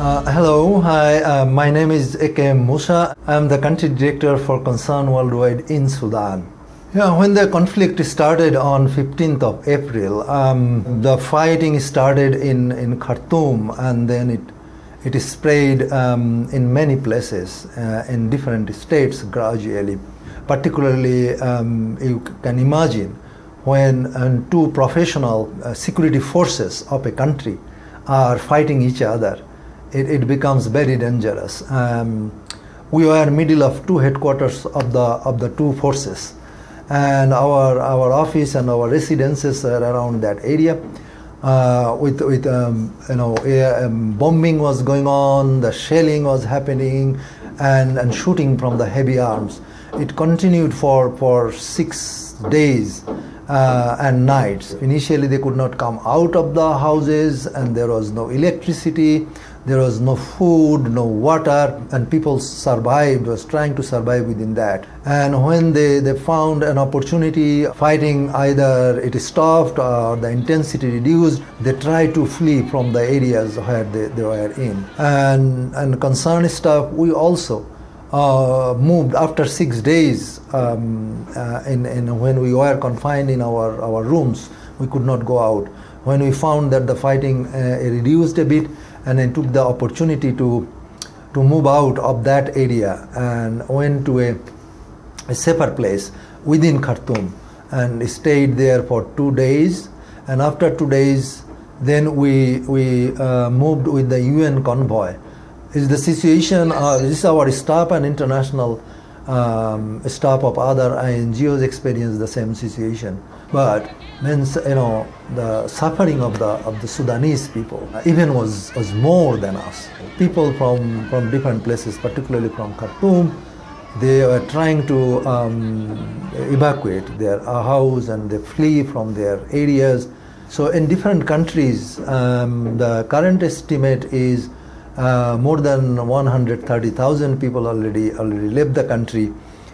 Hello, hi, my name is A.K.M. Musa. I am the country director for Concern Worldwide in Sudan. Yeah, when the conflict started on 15th of April, the fighting started in Khartoum, and then it spread in many places in different states gradually. Particularly, you can imagine when two professional security forces of a country are fighting each other, it becomes very dangerous. We were middle of two headquarters of the two forces, and our office and our residences are around that area. Bombing was going on, the shelling was happening, and shooting from the heavy arms. It continued for 6 days and nights. Initially, they could not come out of the houses, and there was no electricity, there was no food, no water, and people was trying to survive within that. And when they found an opportunity, fighting either it stopped or the intensity reduced, they tried to flee from the areas where they were in. And concerned staff, we also moved after 6 days. When we were confined in our rooms, we could not go out. When we found that the fighting reduced a bit, and I took the opportunity to move out of that area and went to a safer place within Khartoum and stayed there for 2 days. And after 2 days, then we moved with the UN convoy. Is the situation? This is our staff and international staff of other NGOs experienced the same situation. But means the suffering of the Sudanese people even was more than us. People from different places, particularly from Khartoum, they were trying to evacuate their house and they flee from their areas. So in different countries, the current estimate is more than 130,000 people already left the country.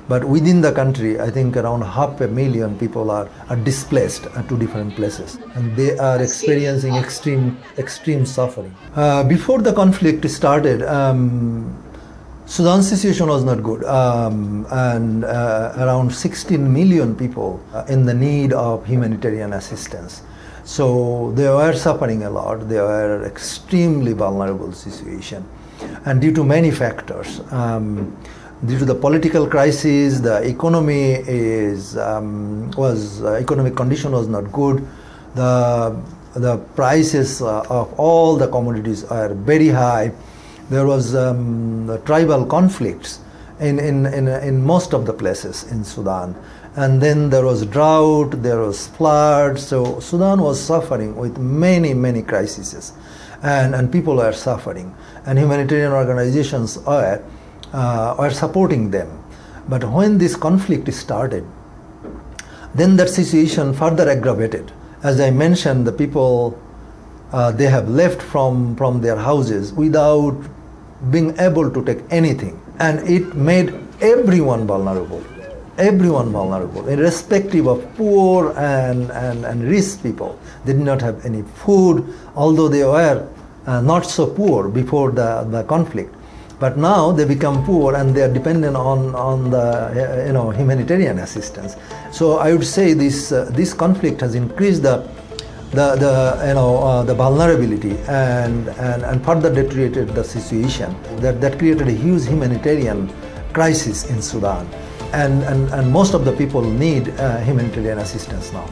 But within the country, I think around 500,000 people are displaced to different places, and they are experiencing extreme suffering. Before the conflict started, Sudan's situation was not good, and around 16 million people in the need of humanitarian assistance. So they were suffering a lot. They were extremely vulnerable situation, and due to many factors. Due to the political crisis, the economy economic condition was not good. The prices of all the commodities are very high. There was tribal conflicts in most of the places in Sudan, and then there was drought, there was floods. So Sudan was suffering with many crises, and people were suffering, and humanitarian organizations are supporting them. But when this conflict started, then that situation further aggravated. As I mentioned, the people, they have left from their houses without being able to take anything. And it made everyone vulnerable, irrespective of poor and rich people. They did not have any food, although they were not so poor before the conflict. But now they become poor and they are dependent on the humanitarian assistance. So I would say this conflict has increased the vulnerability and further deteriorated the situation. That created a huge humanitarian crisis in Sudan, and most of the people need humanitarian assistance now.